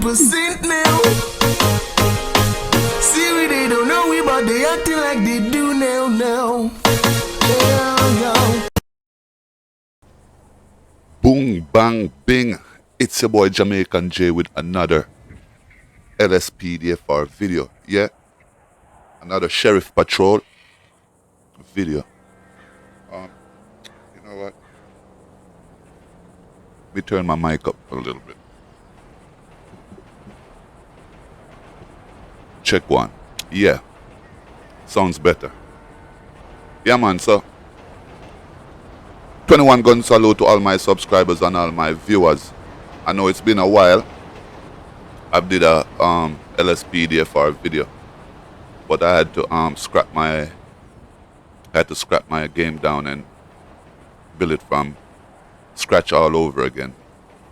100% now. See we they don't know we but they acting like they do now. Yeah. Boom, bang, bing. It's your boy Jamaican J with another Lspdfr video. Yeah, another Sheriff Patrol video. You know what? Let me turn my mic up a little bit. Check one. Yeah, sounds better. Yeah, man, so 21 gun salute to all my subscribers and all my viewers. I know it's been a while. I did a Lspdfr video, but I had to scrap my game down and build it from scratch all over again.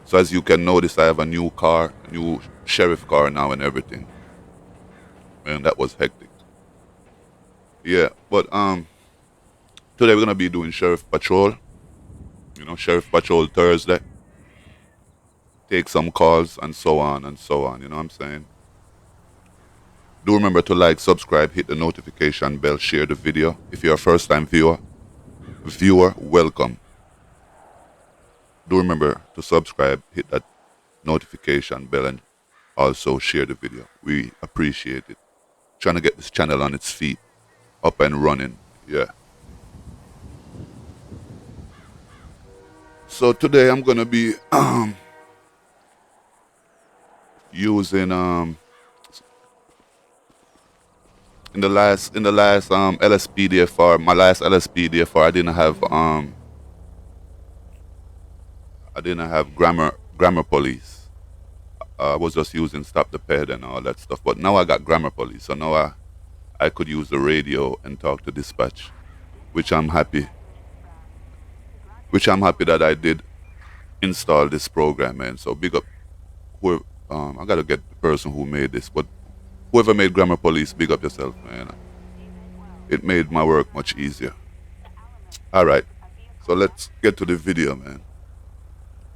So as you can notice, I have a new car, a new sheriff car now and everything. Man, that was hectic. Yeah, but today we're gonna be doing Sheriff Patrol. You know, Sheriff Patrol Thursday. Take some calls and so on and so on. You know what I'm saying? Do remember to like, subscribe, hit the notification bell, share the video. If you're a first-time viewer, welcome. Do remember to subscribe, hit that notification bell, and also share the video. We appreciate it. Trying to get this channel on its feet, up and running. Yeah. So today I'm gonna be using in the last Lspdfr, my last Lspdfr, I didn't have grammar police. I was just using stop the ped and all that stuff. But now I got grammar police, so now I could use the radio and talk to dispatch, which I'm happy that I did install this program, man. So big up whoever, I gotta get the person who made this, but whoever made grammar police, big up yourself, man. It made my work much easier. All right, so let's get to the video, man.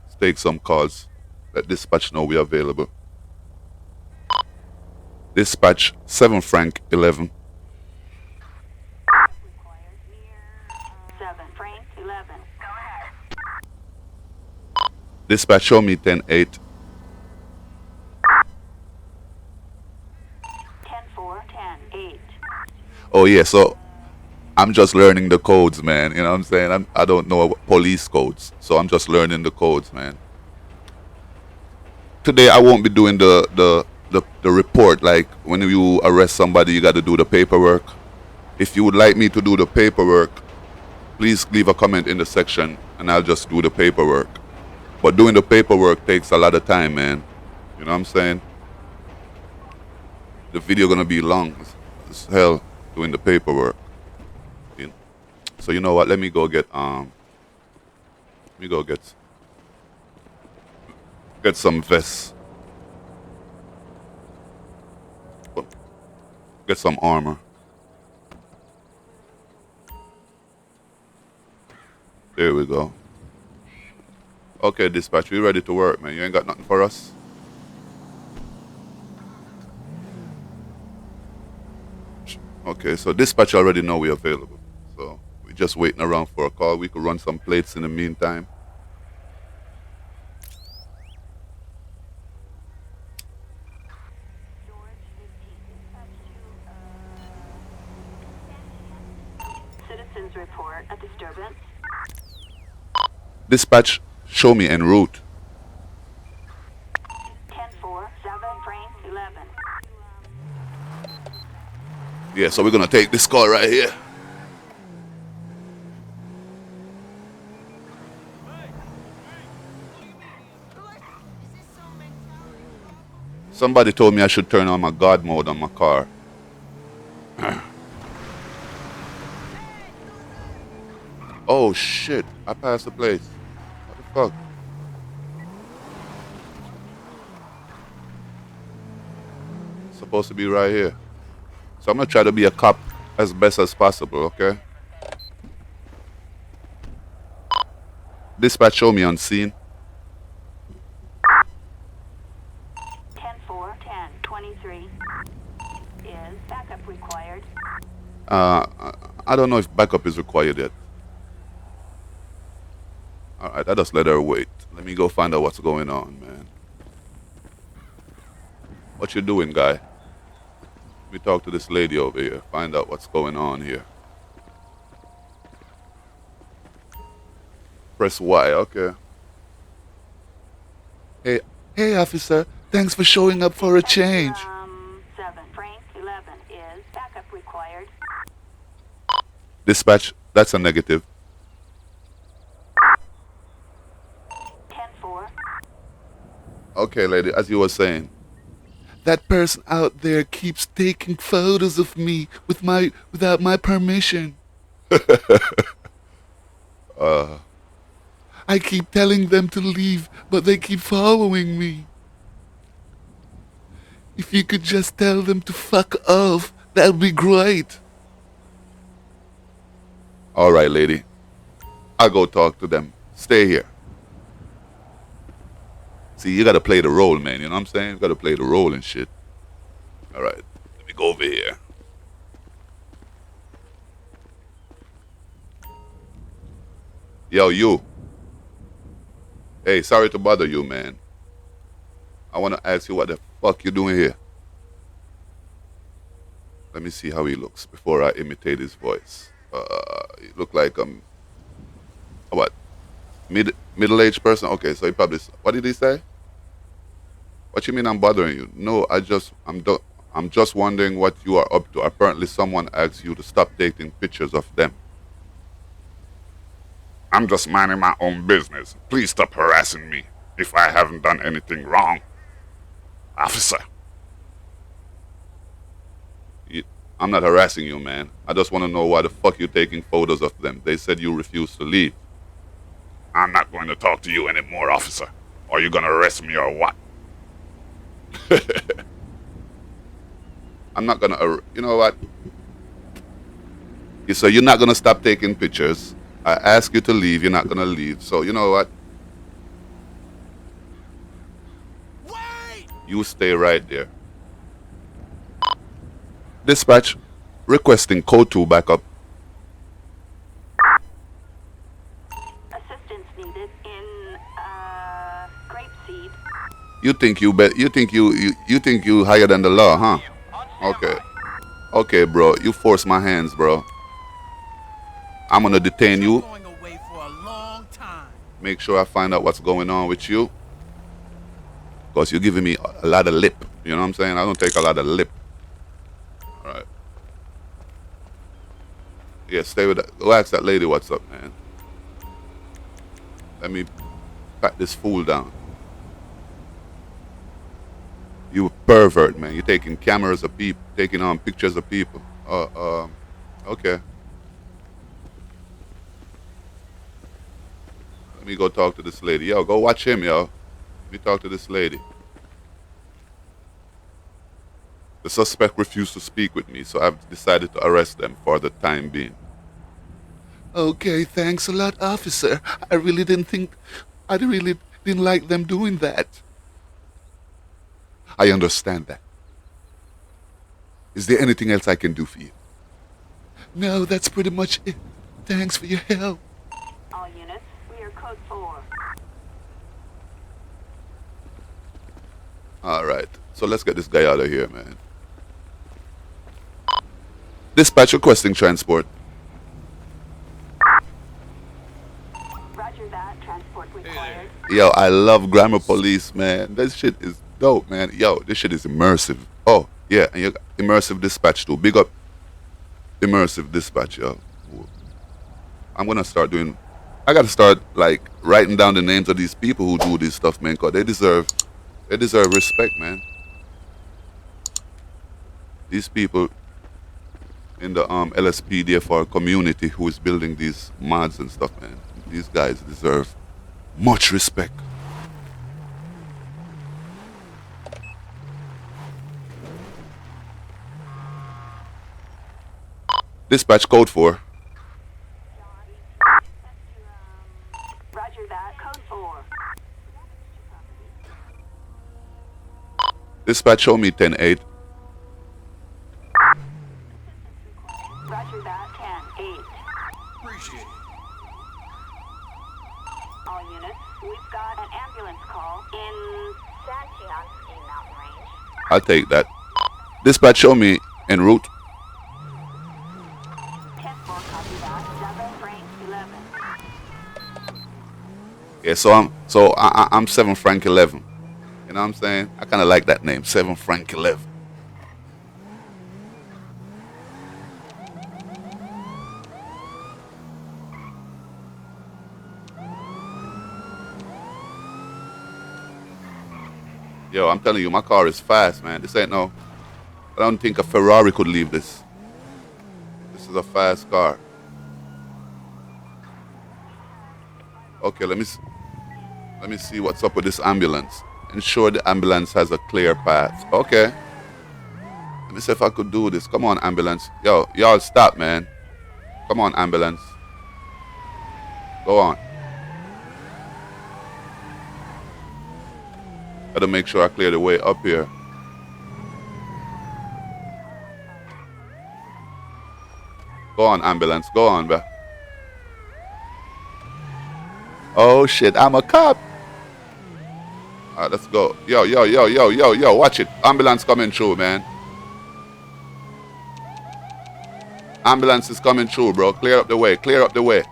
Let's take some calls. Let dispatch know we're available. Dispatch 7 Frank 11. 7 Frank 11. Go ahead. Dispatch show me 10-8. 10-4, 10-8. Oh yeah, so I'm just learning the codes, man. You know what I'm saying? I don't know police codes, so I'm just learning the codes, man. Today I won't be doing the report. Like when you arrest somebody, you got to do the paperwork. If you would like me to do the paperwork, please leave a comment in the section and I'll just do the paperwork. But doing the paperwork takes a lot of time, man. You know what I'm saying? The video gonna be long as hell doing the paperwork. So you know what? Let me go get get some vests. Get some armor. There we go. Okay, dispatch, we ready to work, man. You ain't got nothing for us? Okay, so dispatch already know we're available. So we're just waiting around for a call. We could run some plates in the meantime. Citizens report a disturbance. Dispatch, show me en route. 10-4, 7 Frank 11. Yeah, so we're gonna take this call right here. Somebody told me I should turn on my God mode on my car. Oh shit, I passed the place. What the fuck? It's supposed to be right here. So I'm gonna try to be a cop as best as possible, okay? Dispatch, show me on scene. 10-4, I don't know if backup is required yet. Alright, I just let her wait. Let me go find out what's going on, man. What you doing, guy? Let me talk to this lady over here. Find out what's going on here. Press Y, okay. Hey, officer. Thanks for showing up for a change. 7, frame 11 is backup required. Dispatch, that's a negative. 10-4. Okay, lady, as you were saying. That person out there keeps taking photos of me without my permission. I keep telling them to leave, but they keep following me. If you could just tell them to fuck off, that'd be great. All right, lady. I'll go talk to them. Stay here. See, you gotta play the role, man. You know what I'm saying? You gotta play the role and shit. All right. Let me go over here. Yo, you. Hey, sorry to bother you, man. I want to ask you what the fuck you doing here. Let me see how he looks before I imitate his voice. He look like what? Middle-aged person? Okay, so he probably. What did he say? What you mean I'm bothering you? No, I'm just wondering what you are up to. Apparently, someone asked you to stop taking pictures of them. I'm just minding my own business. Please stop harassing me if I haven't done anything wrong. Officer. I'm not harassing you, man. I just want to know why the fuck you're taking photos of them. They said you refused to leave. I'm not going to talk to you anymore, officer. Are you going to arrest me or what? I'm not going to... You know what? So you're not going to stop taking pictures. I ask you to leave. You're not going to leave. So you know what? Wait! You stay right there. Dispatch, requesting code 2 backup. Assistance needed in grapeseed. You think you higher than the law, huh? Okay. Okay, bro. You force my hands, bro. I'm gonna detain you. Going away for a long time. Make sure I find out what's going on with you. Because you're giving me a lot of lip. You know what I'm saying? I don't take a lot of lip. Alright. Yeah, stay with that. Go ask that lady what's up, man. Let me pat this fool down. You a pervert, man. You're taking cameras of people, taking on pictures of people. Okay. Let me go talk to this lady. Yo, go watch him, yo. Let me talk to this lady. The suspect refused to speak with me, so I've decided to arrest them for the time being. Okay, thanks a lot, officer. I really didn't like them doing that. I understand that. Is there anything else I can do for you? No, that's pretty much it. Thanks for your help. All units, we are code 4. All right, so let's get this guy out of here, man. Dispatch requesting transport. Roger that. Transport required. Yo, I love Grammar Police, man. This shit is dope, man. Yo, this shit is immersive. Oh, yeah, and you got immersive dispatch too. Big up immersive dispatch, yo. I'm gonna start doing... I gotta start, like, writing down the names of these people who do this stuff, man, because they deserve respect, man. These people in the Lspdfr community who is building these mods and stuff, man. These guys deserve much respect. Dispatch code 4. Roger that. Code 4. Dispatch show me 10-8. Roger all units. We've got an ambulance call in Sancheon Ski Mountain Range. I'll take that. Dispatch, show me en route. 10-4, copy that. 7 Frank 11. Yeah, so I'm 7 Frank 11. You know what I'm saying? I kind of like that name, 7 Frank 11. Yo, I'm telling you, my car is fast, man. This ain't no... I don't think a Ferrari could leave this. This is a fast car. Okay, let me see what's up with this ambulance. Ensure the ambulance has a clear path. Okay. Let me see if I could do this. Come on, ambulance. Yo, y'all stop, man. Come on, ambulance. Go on. Gotta make sure I clear the way up here. Go on, ambulance. Go on, bruh. Oh, shit. I'm a cop. All right, let's go. Yo. Watch it. Ambulance coming through, man. Ambulance is coming through, bro. Clear up the way. Clear up the way.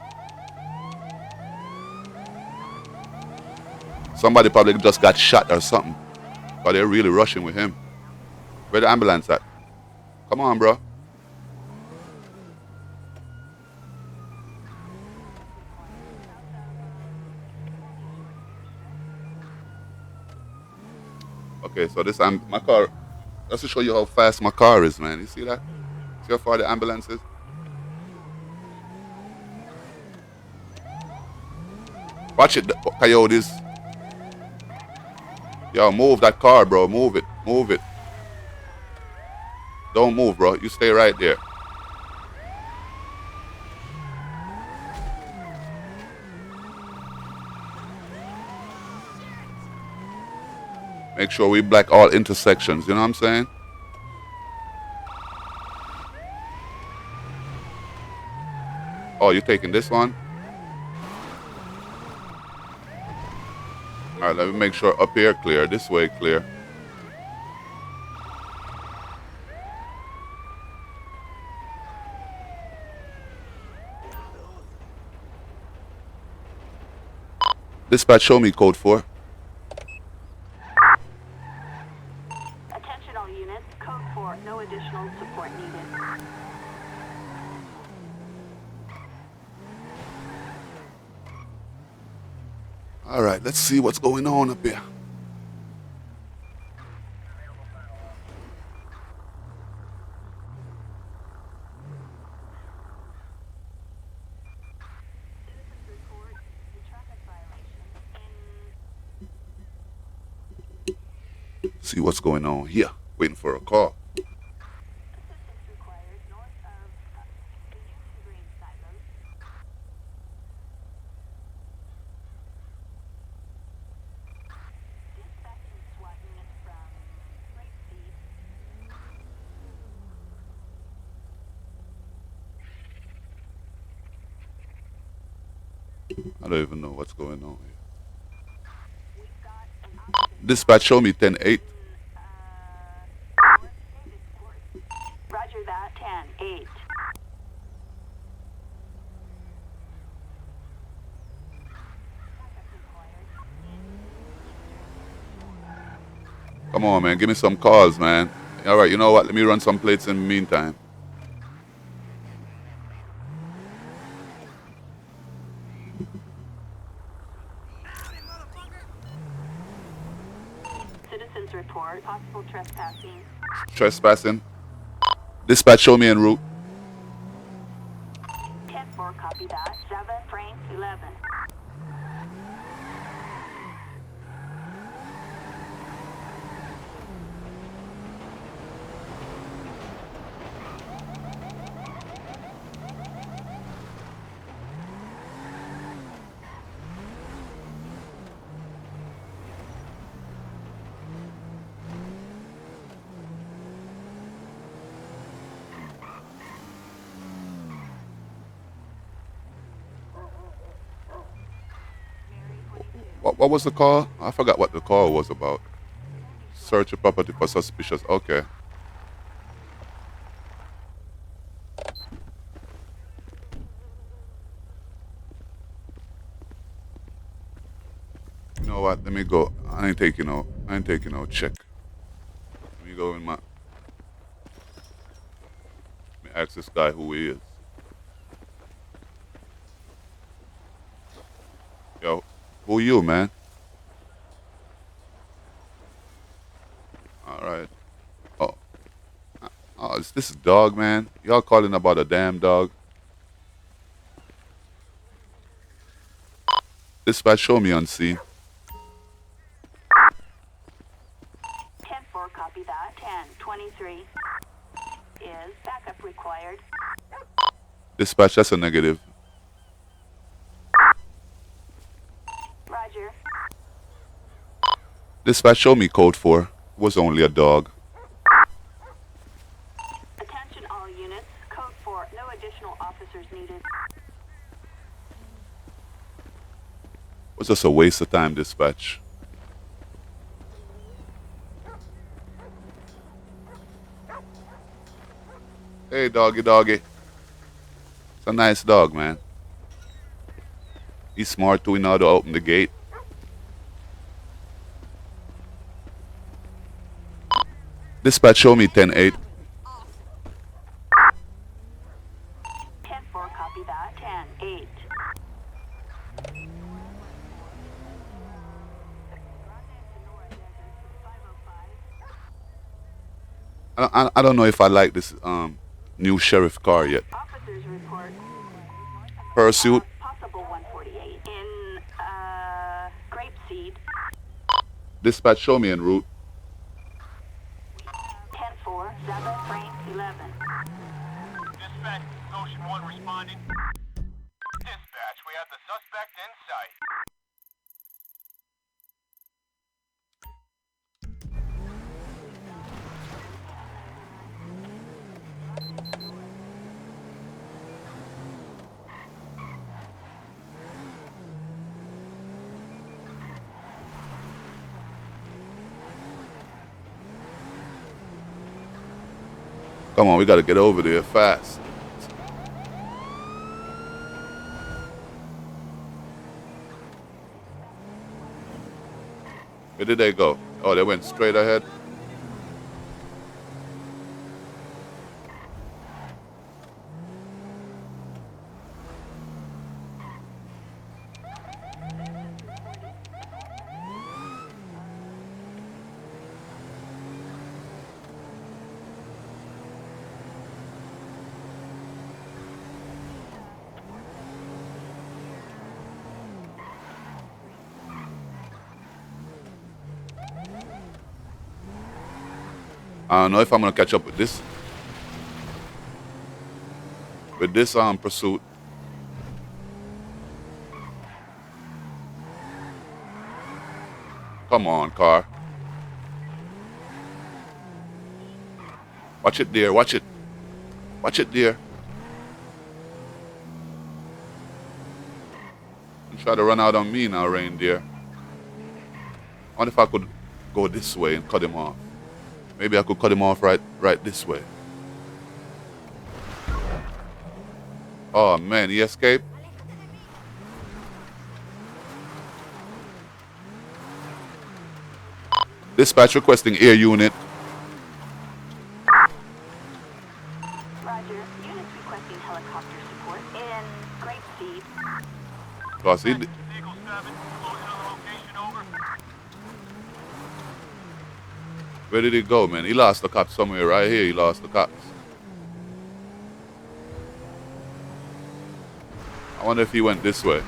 Somebody probably just got shot or something. But they're really rushing with him. Where the ambulance at? Come on, bro. Okay, so this my car. Just to show you how fast my car is, man. You see that? See how far the ambulance is? Watch it, coyotes. Yo, move that car, bro. Move it. Move it. Don't move, bro. You stay right there. Make sure we black all intersections. You know what I'm saying? Oh, you taking this one? All right, let me make sure up here clear. This way clear. Dispatch, show me code 4. Attention all units. Code 4. No additional support needed. All right, let's see what's going on up here. See what's going on here. Waiting for a call. Assistance required north of the Houston Green silos. Dispatching SWAT units from Lspdfr. I don't even know what's going on here. We've got an occupant. Dispatch, show me 10-8. Roger that. 10-8. Come on, man. Give me some calls, man. All right, you know what? Let me run some plates in the meantime. Citizens report possible trespassing. Trespassing. Dispatch, show me en route. 10-4, copy that. 7 Frank 11. What was the call? I forgot what the call was about. Search a property for suspicious. Okay. You know what? Let me go. I ain't taking no check. Let me go in my. Let me ask this guy who he is. Yo, who you, man? All right. Oh, oh, is this dog, man? Y'all calling about a damn dog? Dispatch, show me on scene. 10-4, copy that. 10-23 is backup required. Dispatch, that's a negative. Roger. Dispatch, show me code 4. It was only a dog. Attention all units. Code 4. No additional officers needed. It was just a waste of time, dispatch. Hey, doggy, doggy. It's a nice dog, man. He's smart too. He know how to open the gate. Dispatch, show me 10-8. 10-4, copy that. 10-8. I don't know if I like this new sheriff car yet. Officers report Pursuit. possible 148 in Grapeseed. Dispatch, show me en route. 10-4, Zaba frame 11. Dispatch, Ocean 1 responding. Dispatch, we have the suspect in sight. Come on, we gotta get over there fast. Where did they go? Oh, they went straight ahead. I don't know if I'm gonna catch up with this. With this pursuit. Come on, car. Watch it, dear. Watch it. Watch it, dear. You try to run out on me now, reindeer. I wonder if I could go this way and cut him off. Maybe I could cut him off right this way. Oh man, he escaped. Dispatch requesting air unit. Roger. Units requesting helicopter support in Grapeseed. Cause he, Eagle 7, closing on the location, over. where did he go, man? He lost the cops somewhere right here. He lost the cops. I wonder if he went this way.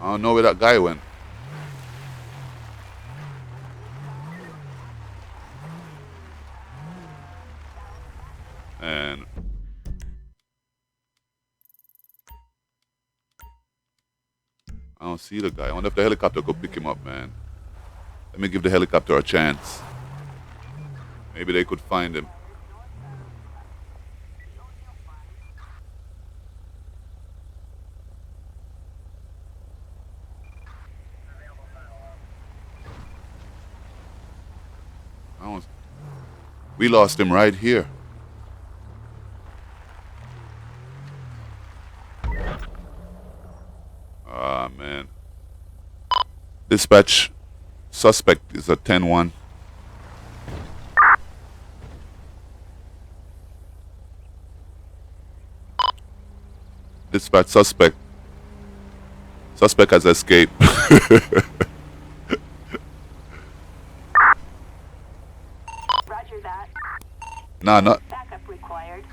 I don't know where that guy went. And I don't see the guy. I wonder if the helicopter could pick him up, man. Let me give the helicopter a chance. Maybe they could find him. I don't- We lost him right here. Ah, man. Dispatch, suspect is a 10-1. Dispatch, suspect. Suspect has escaped. Roger that. Nah, not. Backup required.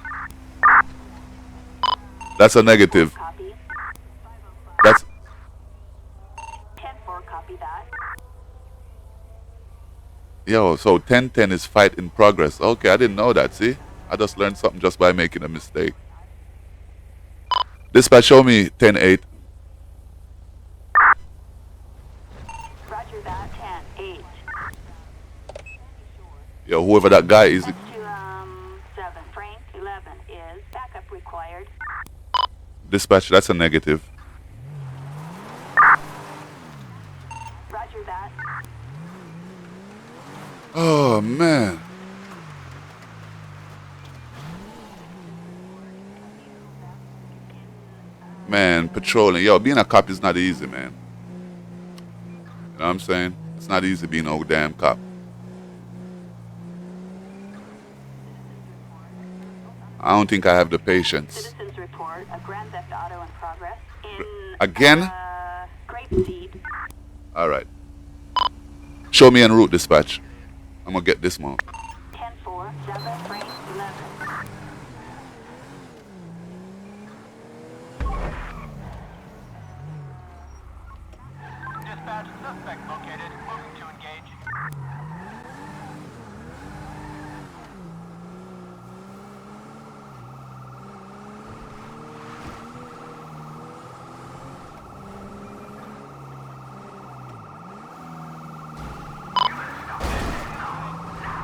That's a negative. Copy. That's 10-4, copy that. yo. So 10-10 is fight in progress. Okay, I didn't know that. See, I just learned something just by making a mistake. Dispatch, show me 10-8. Roger that. 10-8. Yo, whoever that guy is. That's to 7. Frank 11 is backup required. Dispatch, that's a negative. Roger that. Oh man. Man, patrolling. Yo, being a cop is not easy, man. You know what I'm saying? It's not easy being a damn cop. I don't think I have the patience. Citizens report a grand theft auto in progress in Again? Grapeseed. Alright. Show me en route, dispatch. I'm gonna get this one. 10-4, 7, Frank 11. Dispatch, suspect located. Moving to engage.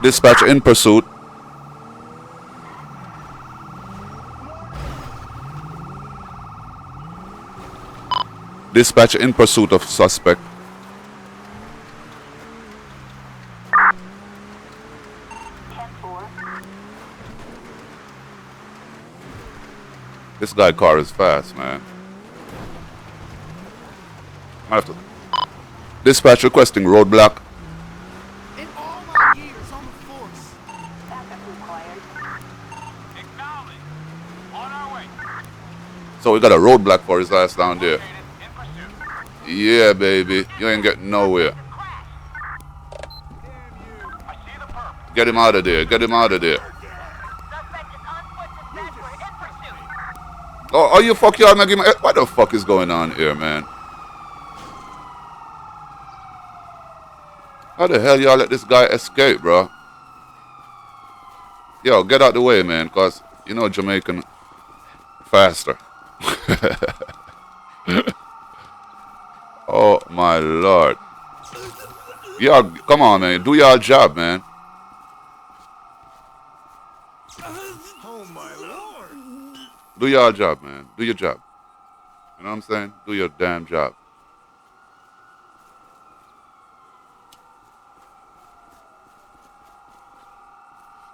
Dispatch in pursuit. Dispatch in pursuit of suspect. This guy car is fast, man. I have to. Dispatch requesting roadblock. In all my years on the force, Backup required. Acknowledged. On our way. So we got a roadblock for his ass down there. Located. In pursuit. Yeah, baby. You ain't getting nowhere. I see the perp. Get him out of there. Get him out of there. Suspect is on foot. Dispatch, we're in pursuit. Oh, you fuck y'all, man. What the fuck is going on here, man? How the hell y'all let this guy escape, bro? Yo, get out the way, man, cause you know Jamaican faster. Oh my lord. Y'all, come on, man. Do y'all job, man. oh my lord. Do y'all job, man. Do your job. You know what I'm saying? Do your damn job.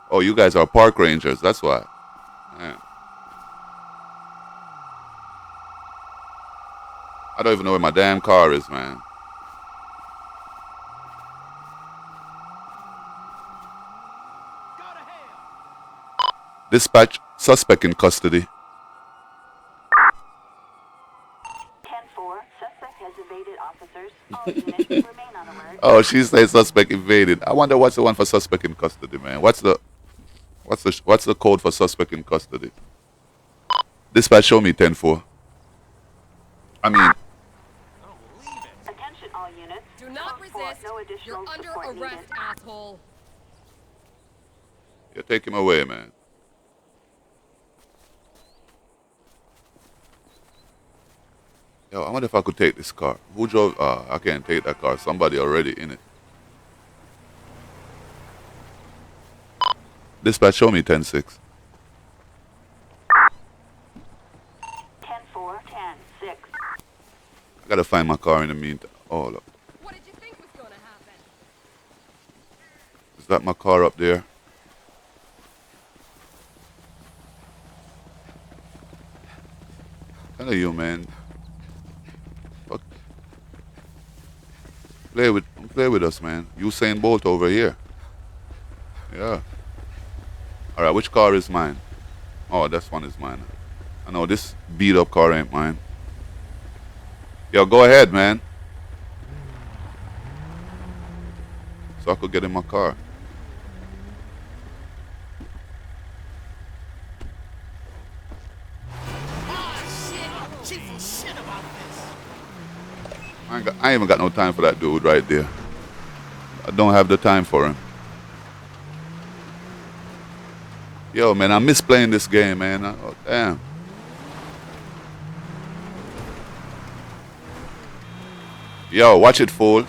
Oh, you guys are park rangers. That's why. Man. I don't even know where my damn car is, man. Dispatch, suspect in custody. 10-4, suspect has evaded officers. All units remain on alert. Oh, she says suspect evaded. I wonder what's the one for suspect in custody, man. What's the code for suspect in custody? Dispatch, show me 10-4. I mean, Attention all units. Do not Code 4, resist. no additional You're under support arrest, needed. asshole. you take him away, man. Yo, I wonder if I could take this car. Who drove? I can't take that car. Somebody already in it. Dispatch, show me 10-6. 10-4, 10-6. I gotta find my car in the meantime. Oh, look. What did you think was gonna happen? Is that my car up there? Tell you, man. Fuck. Play with us, man. Usain Bolt over here. Yeah. All right, which car is mine? Oh, this one is mine. I know this beat up car ain't mine. Yo, go ahead, man. So I could get in my car. I ain't even got no time for that dude right there. I don't have the time for him. Yo, man, I miss playing this game, man. Oh, damn. Yo, watch it, fool.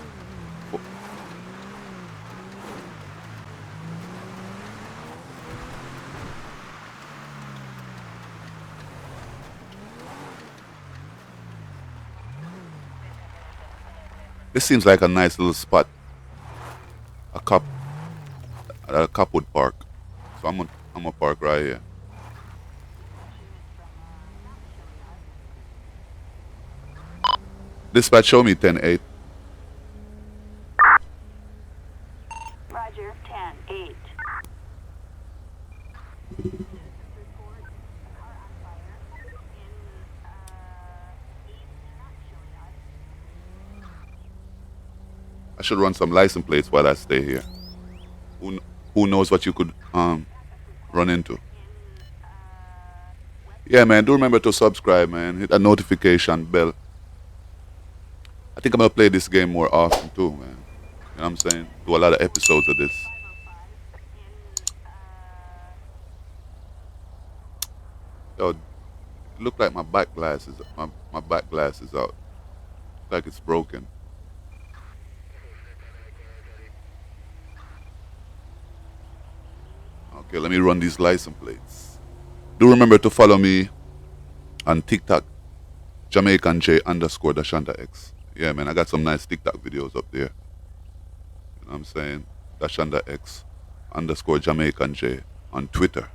This seems like a nice little spot. A cop would park. So I'm gonna park right here. Dispatch, show me 10-8. Roger, 10-8. I should run some license plates while I stay here. Who knows what you could run into. Yeah, man, do remember to subscribe, man. Hit that notification bell. I think I'm gonna play this game more often too, man. You know what I'm saying? Do a lot of episodes of this. Yo, it look like my back glass is my back glass is out. Like it's broken. Okay, let me run these license plates. Do remember to follow me on TikTok, Jamaican J _ Dashanda X. Yeah, man, I got some nice TikTok videos up there. You know what I'm saying? Dashanda X _ Jamaican J on Twitter.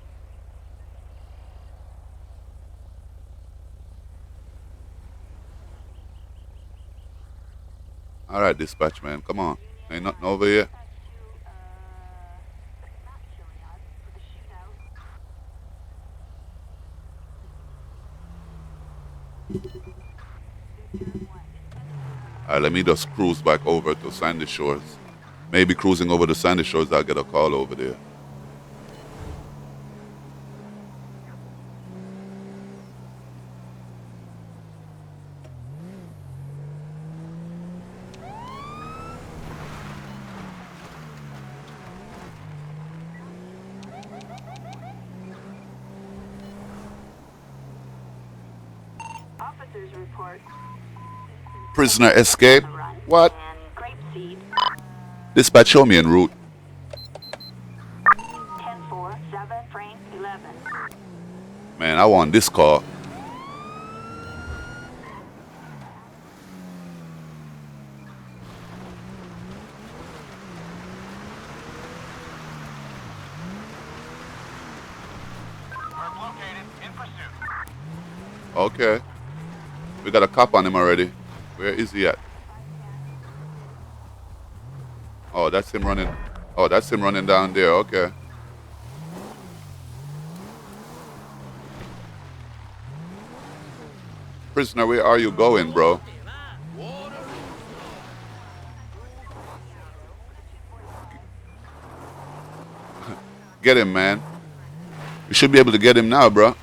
All right, dispatch, man, come on. Ain't nothing over here. All right, let me just cruise back over to Sandy Shores. Maybe cruising over to Sandy Shores, I'll get a call over there. Officers report Prisoner escape? What? and grapeseed. Dispatch, show me en route. 10-4, 7, frame 11. Man, I want this car. We're located in pursuit. Okay. We got a cop on him already. Where is he at? Oh, that's him running. Oh, that's him running down there. Okay. Prisoner, where are you going, bro? Get him, man. We should be able to get him now, bro.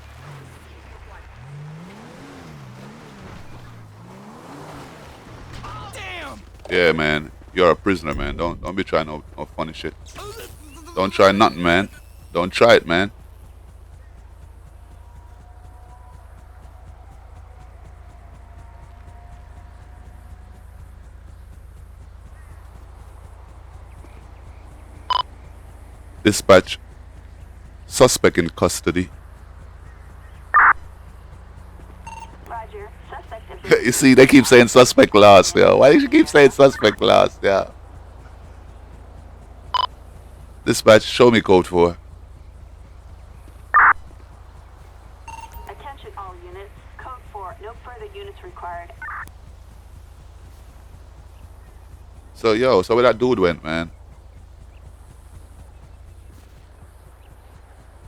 Yeah, man. You're a prisoner, man. Don't be trying no funny shit. Don't try nothing, man. Don't try it, man. Dispatch. Suspect in custody. Roger. Suspect has been You see, they keep saying suspect lost, yeah. Why do you keep saying suspect lost, yeah? Dispatch, show me code 4. Attention all units. Code 4. No further units required. So, yo, so where that dude went, man?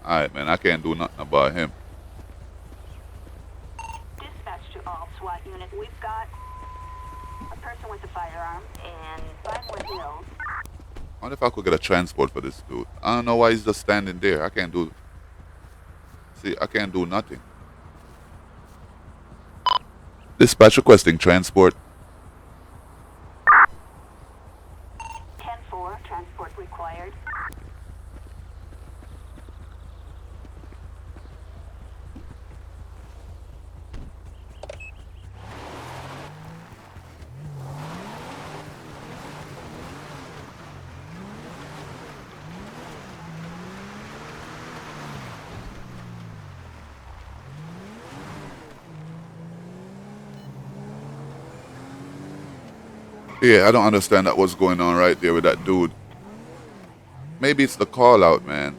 Alright, man, I can't do nothing about him. Dispatch to all SWAT units. We've got a person with a firearm and 5 more kills. I wonder if I could get a transport for this dude. I don't know why he's just standing there. I can't do... See, I can't do nothing. Dispatch requesting transport. 10-4. Transport required. Yeah, I don't understand that what's going on right there with that dude. Maybe it's the call out, man.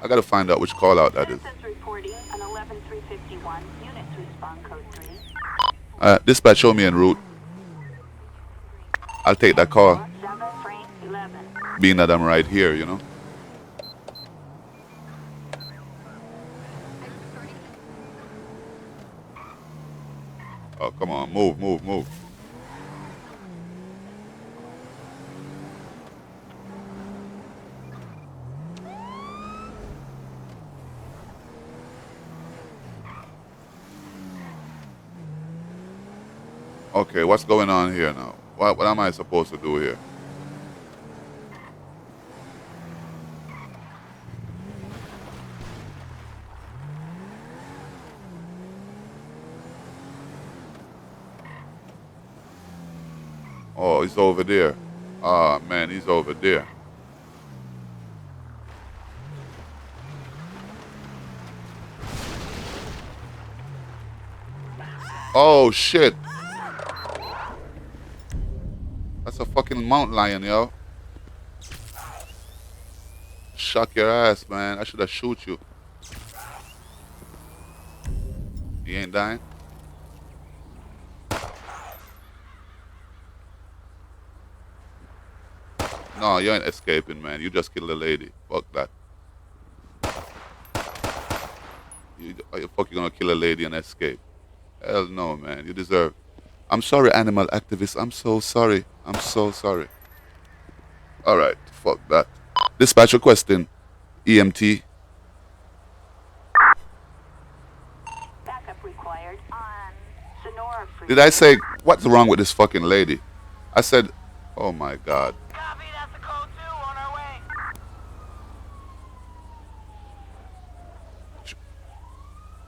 I gotta find out which call out that is. Citizens reporting an 11351. Units respond code 3. Dispatch, show me en route. I'll take that call, 7 frame 11. being that I'm right here, you know. Oh, come on, move, move, move. Okay, what's going on here now? What am I supposed to do here? Oh, he's over there. Ah, man, he's over there. Oh, shit. That's a fucking mountain lion, yo. Shock your ass, man. I should have shoot you. You ain't dying? No, you ain't escaping, man. You just killed a lady. Fuck that. You fucking gonna kill a lady and escape? Hell no, man. You deserve. I'm sorry, animal activist. I'm so sorry. I'm so sorry. All right. Fuck that. Dispatch requesting EMT. Backup required on Sonora Freeway. Did I say what's wrong with this fucking lady? I said, oh my God. Copy, that's the code 2 on our way.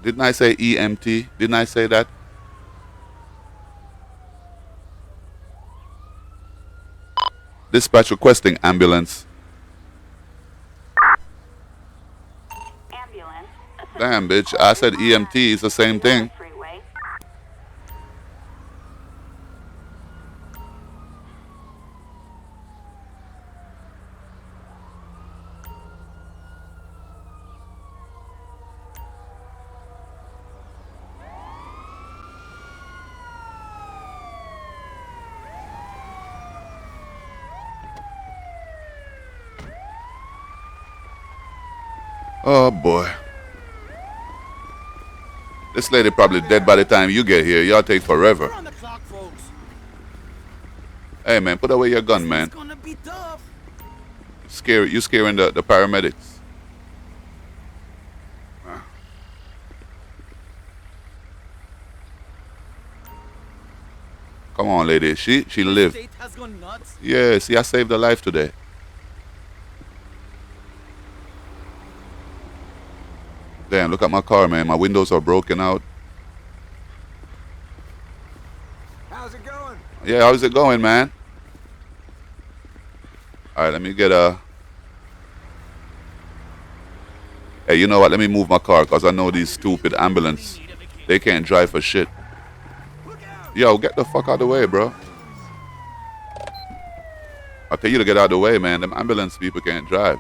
Didn't I say EMT? Didn't I say that? Dispatch requesting ambulance. Ambulance. Damn, bitch. I said EMT. It's the same thing. Freeway. Oh boy. This lady probably dead by the time you get here. Y'all take forever. We're on the clock, folks. Hey man, put away your gun, It's man. gonna be tough. You scaring the paramedics. Come on, lady. She lived. State has gone nuts. Yeah, see, I saved her life today. Damn, look at my car, man. My windows are broken out. How's it going? Yeah, how's it going, man? All right, let me get a... Hey, you know what? Let me move my car because I know these stupid ambulance. They can't drive for shit. Yo, get the fuck out of the way, bro. I tell you to get out of the way, man. Them ambulance people can't drive.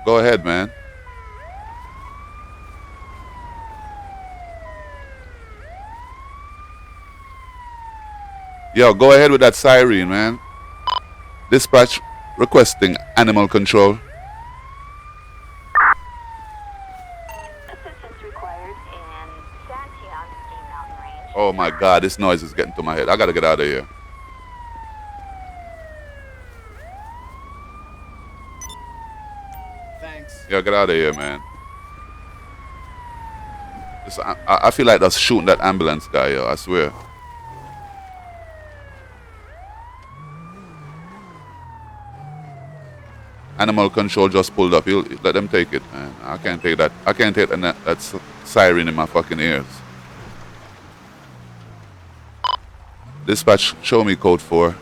Go ahead, man. Yo, go ahead with that siren, man. Dispatch requesting animal control. Assistance required in Santian Ski Mountain Range. Oh my god, this noise is getting to my head. I gotta get out of here. Thanks. Yo, get out of here, man. I feel like that's shooting that ambulance guy, yo. I swear. Animal control just pulled up. He'll let them take it, man. I can't take that. I can't take that siren in my fucking ears. Dispatch, show me code 4.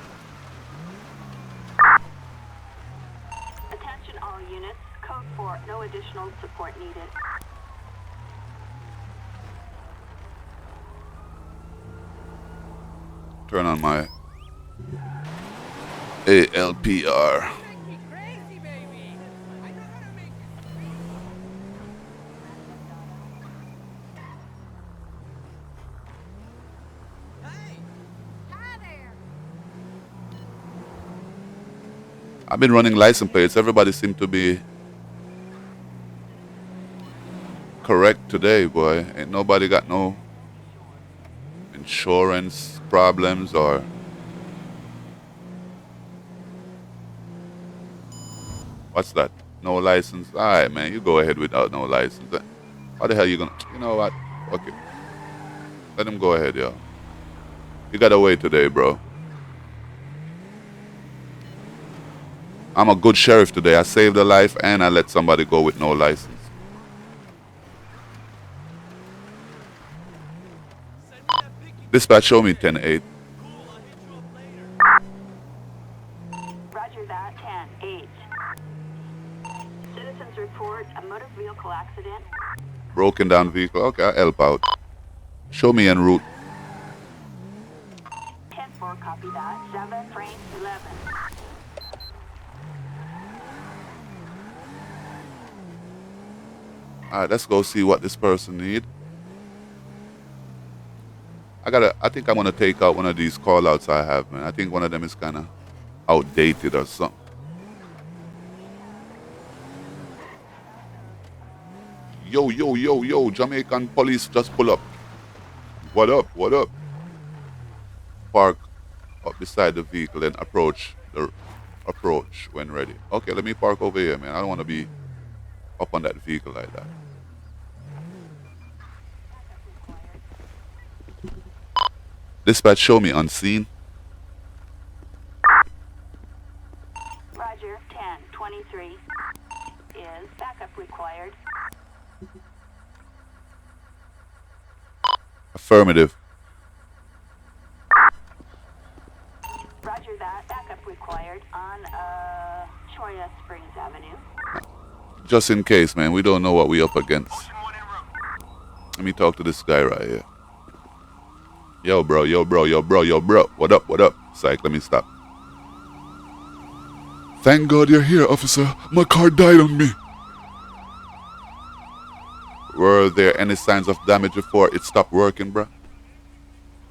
Attention all units. Code 4. No additional support needed. Turn on my ALPR. Make me crazy, baby. I know how to make you scream. Hey! Hi there! I've been running license plates. Everybody seemed to be correct today, boy. Ain't nobody got no insurance problems or what's that? No license. All right, man. You go ahead without no license. How the hell you gonna? You know what? Okay, let him go ahead, yo. You got away today, bro. I'm a good sheriff today. I saved a life and I let somebody go with no license. Dispatch, show me 10-8. Roger that. 10-8. Citizens report a motor vehicle accident. Broken down vehicle. Okay, I'll help out. Show me en route. 10-4, copy that. 7, frame 11. All right, let's go see what this person need. I think I'm gonna take out one of these call outs I have, man. I think one of them is kind of outdated or something. Yo, yo, yo, yo, Jamaican police just pull up. What up, what up? Park up beside the vehicle and approach when ready. Okay, let me park over here, man. I don't want to be up on that vehicle like that. Dispatch, show me unseen. Roger. 10-23. Is backup required? Affirmative. Roger that. Backup required on Choya Springs Avenue. Just in case, man. We don't know what we up against. Ocean 1 en route. Let me talk to this guy right here. Yo, bro, yo, bro, yo, bro, yo, bro. What up, what up? Psych, let me stop. Thank God you're here, officer. My car died on me. Were there any signs of damage before it stopped working, bro?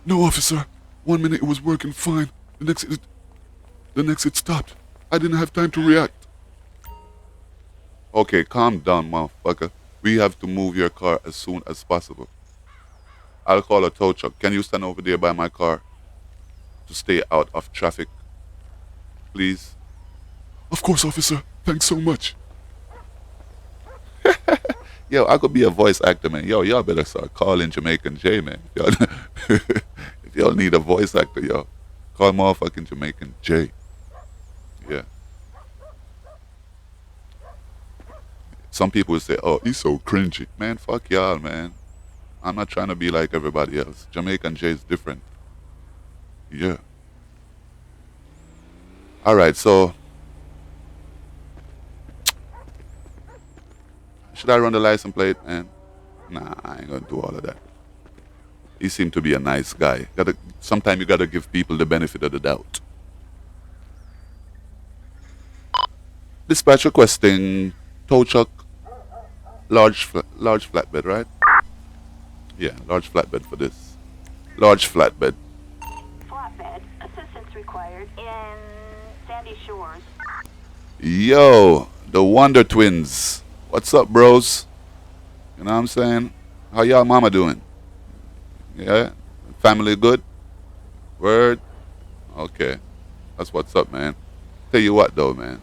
No, officer. 1 minute it was working fine. The next it stopped. I didn't have time to react. Okay, calm down, motherfucker. We have to move your car as soon as possible. I'll call a tow truck. Can you stand over there by my car to stay out of traffic, please? Of course, officer. Thanks so much. Yo, I could be a voice actor, man. Yo, y'all better start calling Jamaican J, man. Y'all, if y'all need a voice actor, yo, call motherfucking Jamaican J. Yeah. Some people will say, oh, he's so cringy. Man, fuck y'all, man. I'm not trying to be like everybody else. Jamaican J is different. Yeah. All right, so Should I run the license plate, man? Nah, I ain't gonna do all of that. He seemed to be a nice guy. Sometimes you gotta give people the benefit of the doubt. Dispatch requesting tow truck, large flatbed, right? Yeah, large flatbed for this. Large flatbed. Flatbed. Assistance required in Sandy Shores. Yo, the Wonder Twins. What's up, bros? You know what I'm saying? How y'all mama doing? Yeah? Family good? Word? Okay. That's what's up, man. Tell you what, though, man.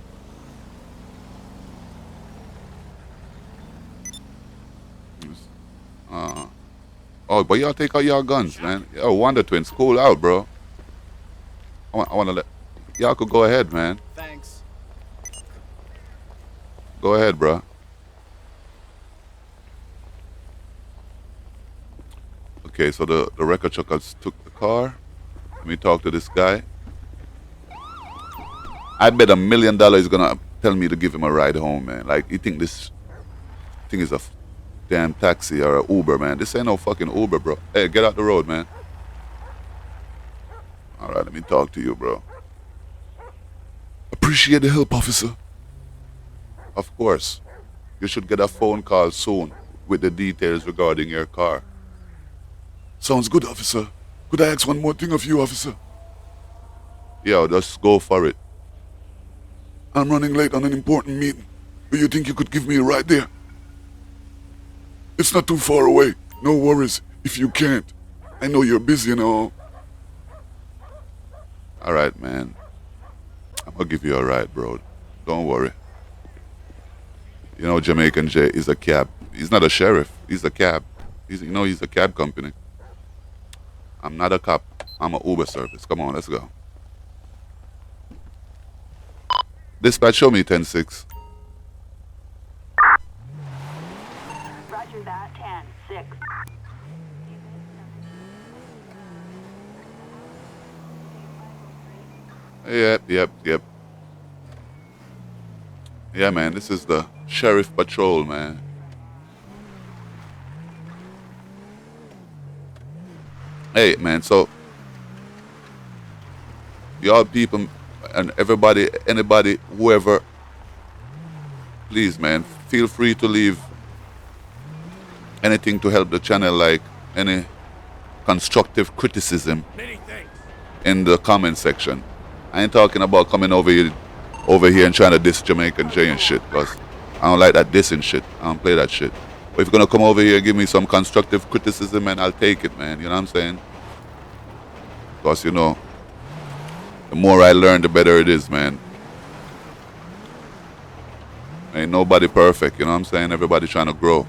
Oh, but y'all take out y'all guns, man. Yo, Wonder Twins, cool out, bro. I want to let... Y'all could go ahead, man. Thanks. Go ahead, bro. Okay, so the record truckers took the car. Let me talk to this guy. I bet $1 million he's gonna tell me to give him a ride home, man. Like, you think this thing is a damn taxi or a Uber, man? This ain't no fucking Uber, bro. Hey, get out the road, man. All right, let me talk to you, bro. Appreciate the help, officer. Of course. You should get a phone call soon with the details regarding your car. Sounds good, officer. Could I ask one more thing of you, officer? Yo, just go for it. I'm running late on an important meeting. Do you think you could give me a ride there? It's not too far away. No worries if you can't. I know you're busy and all. All right, man. I'm gonna give you a ride, bro. Don't worry. You know, Jamaican J is a cab. He's not a sheriff. He's a cab. He's a cab company. I'm not a cop. I'm a Uber service. Come on, let's go. Dispatch, show me 10-6. Roger that. 10-6. Yep. Yeah, man, this is the Sheriff Patrol, man. Hey, man, so y'all people and everybody, anybody, whoever, please, man, feel free to leave anything to help the channel, like any constructive criticism Many thanks. in the comment section. I ain't talking about coming over here and trying to diss Jamaican J and shit, because I don't like that dissing shit. I don't play that shit. But if you're gonna come over here and give me some constructive criticism, man, I'll take it, man. You know what I'm saying? Because, you know, the more I learn, the better it is, man. Ain't nobody perfect, you know what I'm saying? Everybody trying to grow.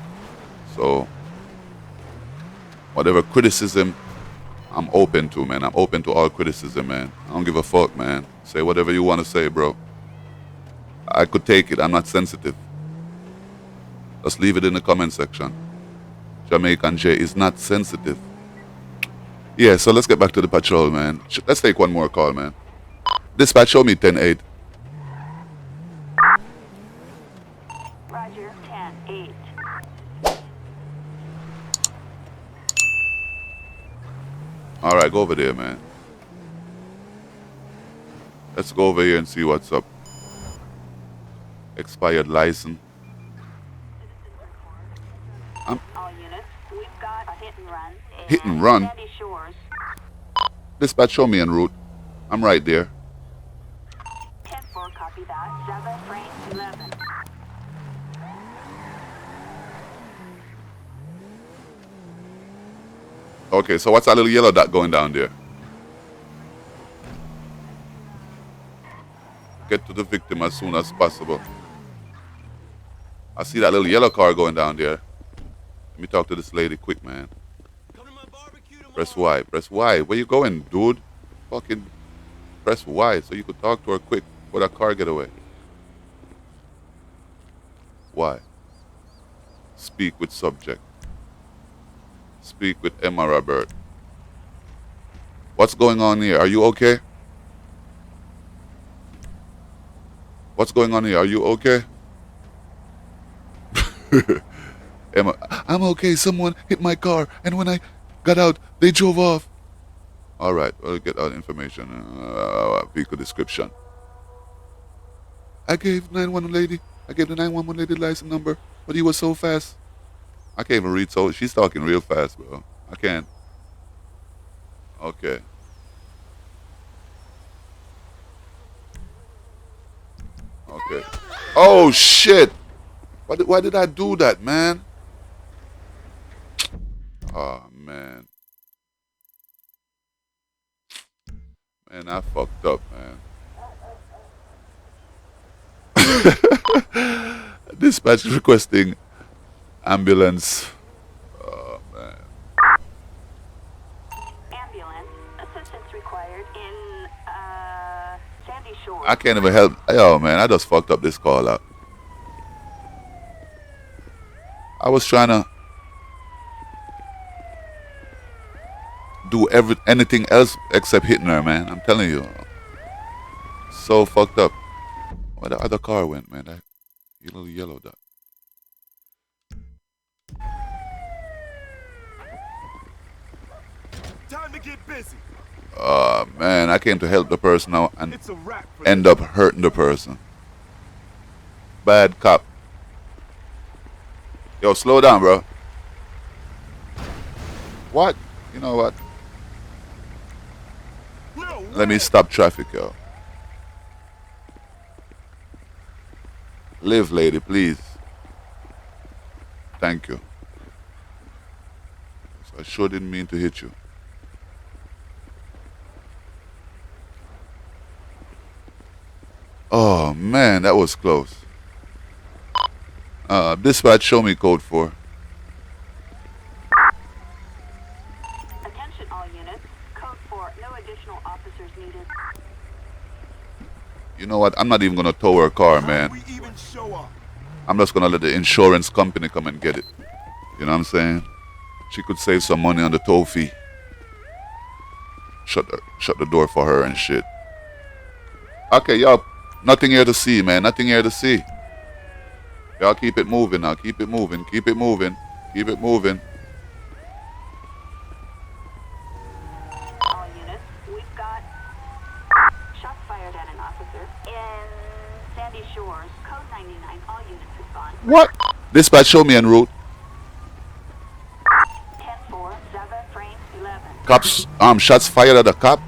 So, whatever criticism, I'm open to, man. I'm open to all criticism, man. I don't give a fuck, man. Say whatever you want to say, bro. I could take it. I'm not sensitive. Just leave it in the comment section. Jamaican J is not sensitive. Yeah, so let's get back to the patrol, man. Let's take one more call, man. Dispatch, show me 10-8. Roger. 10-8. All right, go over there, man. Let's go over here and see what's up. Expired license. All units. We've got a hit and run. Hit and run? Sandy Shores. Dispatch, show me en route. I'm right there. 10-4. Copy that. 7 frame 11. Okay, so what's that little yellow dot going down there? Get to the victim as soon as possible. I see that little yellow car going down there. Let me talk to this lady quick, man. Press Y. Press Y. Where you going, dude? Fucking press Y so you could talk to her quick before that car get away. Y. Speak with subject. Speak with Emma Robert. What's going on here? Are you okay? What's going on here? Are you okay? Emma, I'm okay. Someone hit my car, and when I got out, they drove off. All right, we'll get all the information. Vehicle description. I gave 911 lady. I gave the 911 lady license number, but he was so fast. I can't even read. So she's talking real fast, bro. I can't. Okay. Okay. Oh shit! Why did I do that, man? Oh man. Man, I fucked up, man. Dispatch requesting ambulance. Oh man. Ambulance. Assistance required in, Sandy Shores. I can't even help. Yo, man, I just fucked up this call out. I was trying to do anything else except hitting her, man. I'm telling you. So fucked up. Where the other car went, man? That little yellow dot. Time to get busy. Man, I came to help the person now and It's a wrap for end up hurting the person. Bad cop. Yo, slow down, bro. What? You know what? No Let me way. stop traffic, yo. Live, lady, please. Thank you. So I sure didn't mean to hit you. Oh, man, that was close. Dispatch, show me code 4. Attention all units. Code 4. No additional officers needed. You know what? I'm not even going to tow her car, man. We even show up. I'm just going to let the insurance company come and get it. You know what I'm saying? She could save some money on the tow fee. Shut the door for her and shit. Okay, y'all. Nothing here to see, man. Nothing here to see. Y'all keep it moving now. Keep it moving. Keep it moving. Keep it moving. All units. We've got shots fired at an officer in Sandy Shores. Code 99. All units respond. What? Dispatch, show me en route. 10-4, 7, frame 11. Cops, shots fired at a cop?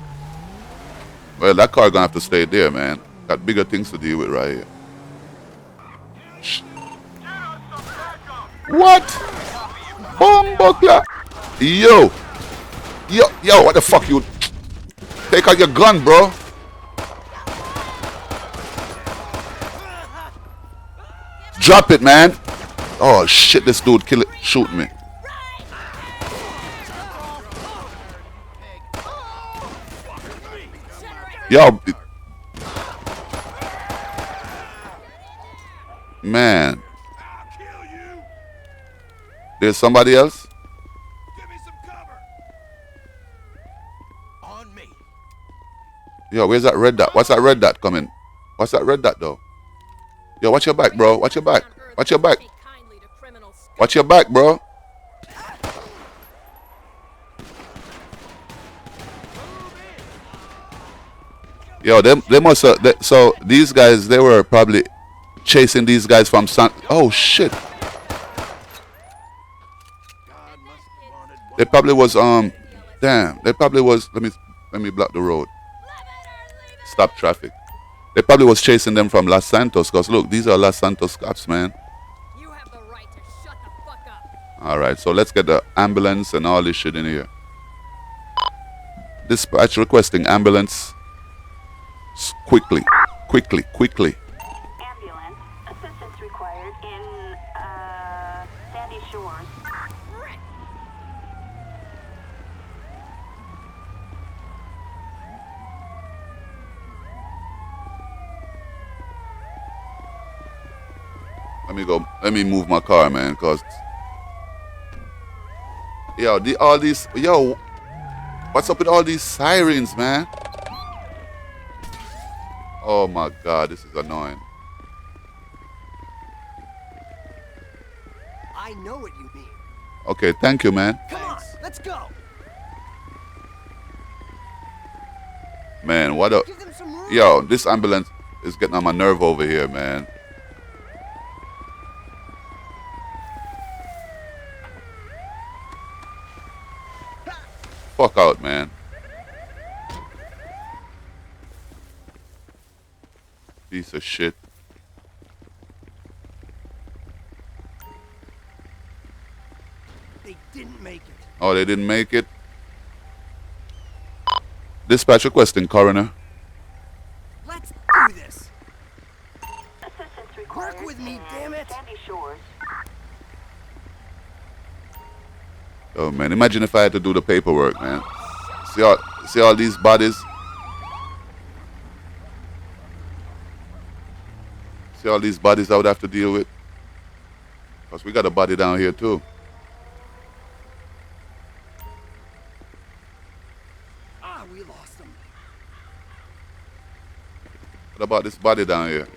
Well, that car gonna have to stay there, man. Got bigger things to deal with right here. What? Bumbuckler. Yo, what the fuck you? Take out your gun, bro. Drop it, man. Oh shit, this dude shoot me. Yo, man. There's somebody else? Give me some cover. On me. Yo, where's that red dot? What's that red dot coming? What's that red dot though? Yo, watch your back, bro. Watch your back. Watch your back. Watch your back, bro. Yo, they must have. So these guys, they were probably chasing these guys from San. Oh shit. They probably was damn. They probably was. Let me block the road. Stop traffic. They probably was chasing them from Los Santos. Cause look, these are Los Santos cops, man. You have the right to shut the fuck up. All right, so let's get the ambulance and all this shit in here. Dispatch requesting ambulance. Quickly. Ambulance. Assistance required in, Sandy Shores. Let me move my car, man, cause yo, what's up with all these sirens, man? Oh my god, this is annoying. I know what you mean. Okay, thank you, man. Come on, let's go. Man, what a... Give them some room. Yo, this ambulance is getting on my nerve over here, man. Fuck out, man. Piece of shit. They didn't make it. Oh, they didn't make it? Dispatch requesting coroner. Let's do this. Assistance required. Work with me, in damn it. Sandy Shores. Oh, man, imagine if I had to do the paperwork, man. See all these bodies? See all these bodies I would have to deal with? Because we got a body down here, too. Ah, we lost them. What about this body down here?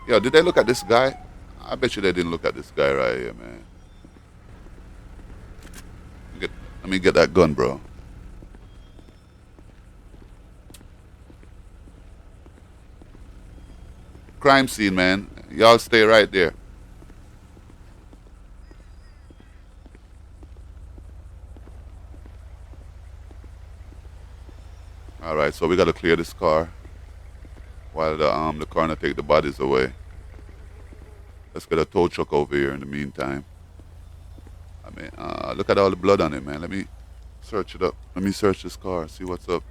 Yo, did they look at this guy? I bet you they didn't look at this guy right here, man. Let me get that gun, bro. Crime scene, man. Y'all stay right there. All right, so we got to clear this car while the coroner take the bodies away. Let's get a tow truck over here in the meantime. I mean, look at all the blood on it, man. Let me search it up. Let me search this car, see what's up.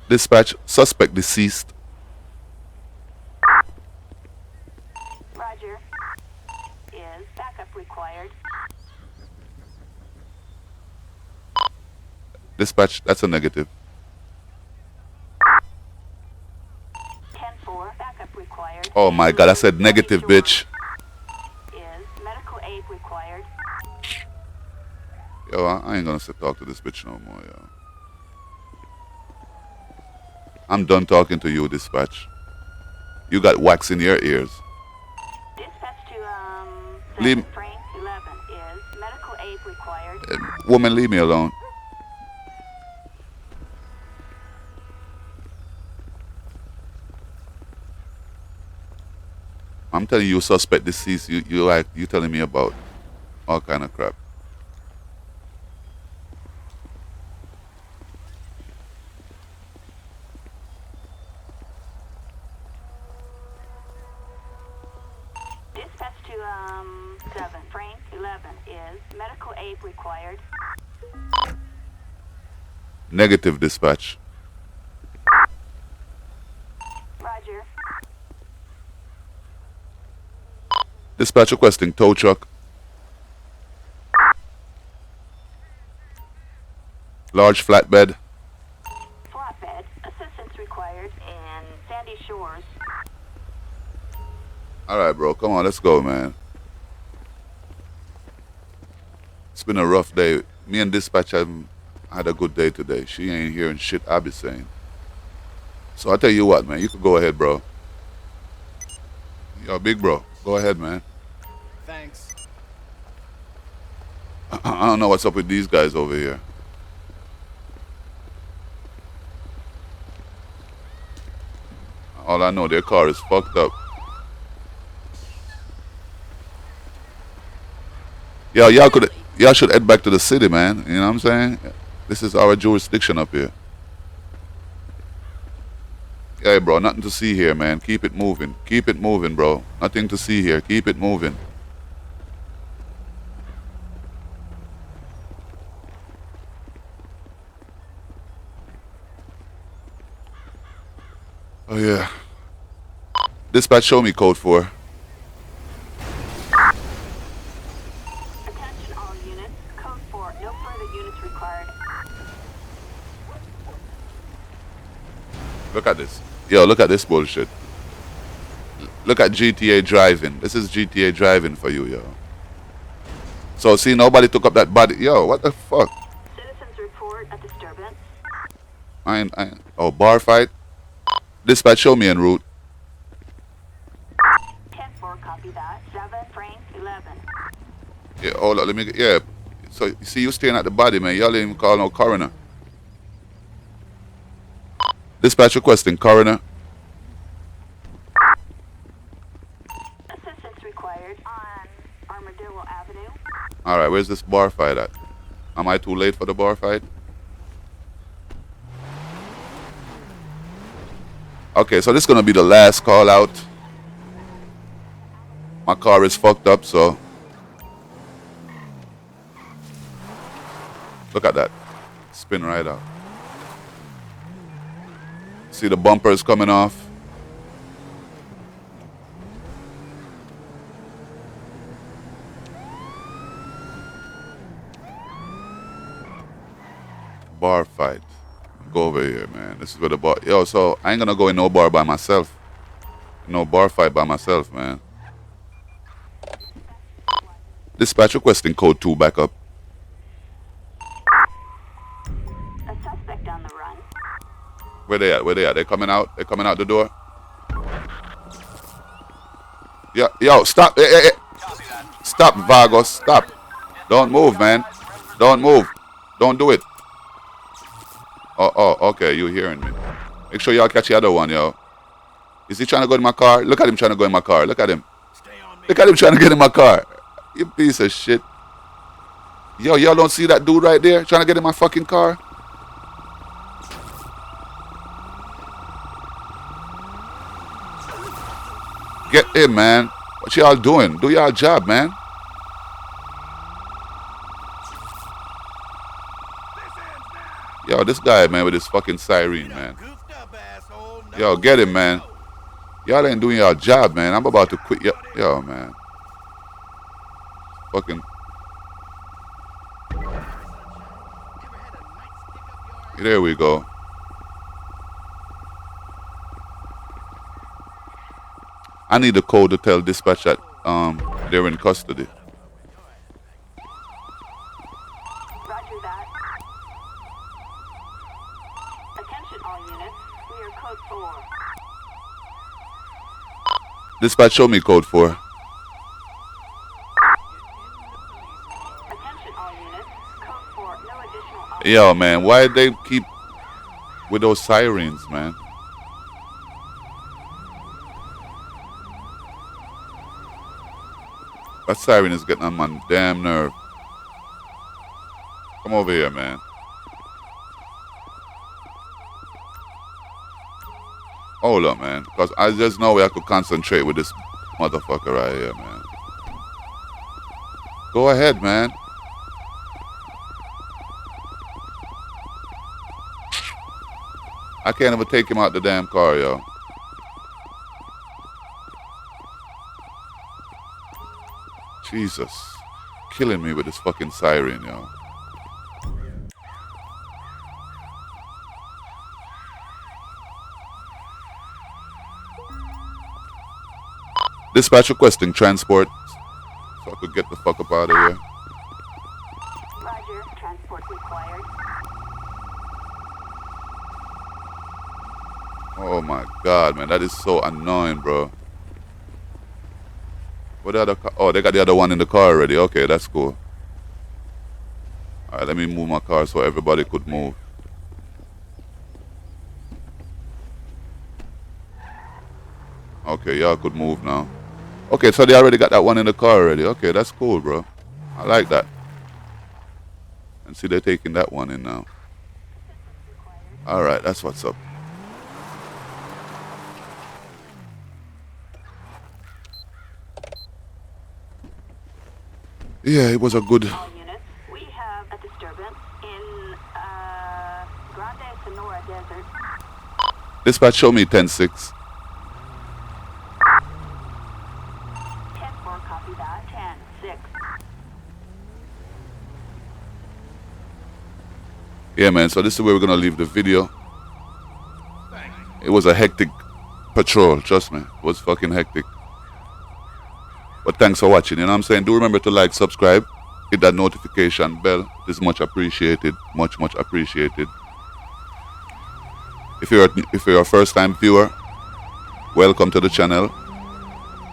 Dispatch, suspect deceased. Roger. Is backup required? Dispatch, that's a negative. 10-4, backup required. Oh my God, I said negative, bitch. Is medical aid required? Yo, I ain't gonna sit talk to this bitch no more, yo. I'm done talking to you, dispatch. You got wax in your ears. Dispatch to Leave- Frank 11 is medical aid required. Woman, leave me alone. I'm telling you, suspect deceased. You telling me about all kind of crap. Dispatch to 7 Frank 11 is medical aid required. Negative, dispatch. Roger. Dispatch requesting tow truck. Large flatbed. Flatbed. Assistance required in Sandy Shores. All right, bro. Come on, let's go, man. It's been a rough day. Me and dispatch haven't had a good day today. She ain't hearing shit I be saying. So I tell you what, man. You can go ahead, bro. Yo, big bro. Go ahead, man. Thanks. I don't know what's up with these guys over here. All I know, their car is fucked up. Yo, y'all should head back to the city, man. You know what I'm saying? This is our jurisdiction up here. Yeah, bro, nothing to see here, man. Keep it moving. Keep it moving, bro. Nothing to see here. Keep it moving. Oh, yeah. Dispatch, show me code 4. Attention all units. Code 4. No further units required. Look at this. Yo, look at this bullshit. Look at GTA driving. This is GTA driving for you, yo. So, see, nobody took up that body. Yo, what the fuck? Citizens report a disturbance. Oh, bar fight? Dispatch, show me en route. 10-4, copy that. 7, Frank, 11. Yeah, hold on, let me get, yeah. So, you see, you staring at the body, man. Y'all didn't even call no coroner. Dispatch requesting coroner. Assistance required on Armadillo Avenue. Alright, where's this bar fight at? Am I too late for the bar fight? Okay, so this is gonna be the last call out. My car is fucked up, so look at that. Spin right out. See the bumpers coming off. Bar fight. Go over here, man. This is where the bar. Yo, so I ain't gonna go in no bar by myself. No bar fight by myself, man. Dispatch requesting code 2 backup. A suspect on the run. Where they at? Where they at? They coming out? They coming out the door? Yo, stop. Hey. Stop, Vagos. Stop. Don't move, man. Don't move. Don't do it. Oh, okay. You hearing me. Make sure y'all catch the other one, yo. Is he trying to go in my car? Look at him trying to go in my car. Look at him. Look at him trying to get in my car. You piece of shit. Yo, y'all don't see that dude right there trying to get in my fucking car? Get in, man. What y'all doing? Do y'all job, man. Yo, this guy, man, with his fucking siren, man. Yo, get him, man. Y'all ain't doing y'all job, man. I'm about to quit. Yo, man. Fucking. There we go. I need a code to tell dispatch that they're in custody. Roger that. Attention all units. We are code 4. Dispatch, show me code 4. Attention all units. Code 4. No additional Yo, man, why they keep with those sirens, man? That siren is getting on my damn nerve. Come over here, man. Hold up, man. Because there's no way I could concentrate with this motherfucker right here, man. Go ahead, man. I can't even take him out the damn car, yo. Jesus. Killing me with this fucking siren, yo. Dispatch requesting transport. So I could get the fuck up out of here. Roger. Transport required. Oh my god, man. That is so annoying, bro. What the other car? Oh, they got the other one in the car already. Okay, that's cool. Alright, let me move my car so everybody could move. Okay, y'all could move now. Okay, so they already got that one in the car already. Okay, that's cool, bro. I like that. And see, they're taking that one in now. Alright, that's what's up. Yeah, it was a good... All units. We have a disturbance in Grande Sonora Desert. Dispatch, show me 10-6. 10-4, copy that. 10-6. Yeah, man, so this is where we're going to leave the video. It was a hectic patrol, trust me. It was fucking hectic. But thanks for watching, you know what I'm saying? Do remember to like, subscribe, hit that notification bell. It is much appreciated, much appreciated. If you're a first time viewer, welcome to the channel.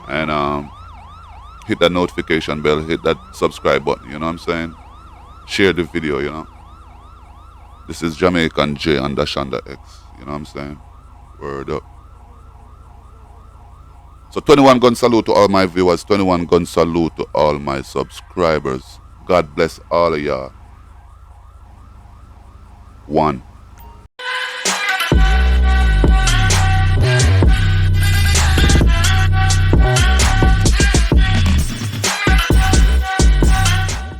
And hit that notification bell, hit that subscribe button, you know what I'm saying? Share the video, you know. This is Jamaican J and Dash under X, you know what I'm saying? Word up. So 21 gun salute to all my viewers, 21 gun salute to all my subscribers. God bless all of y'all. One.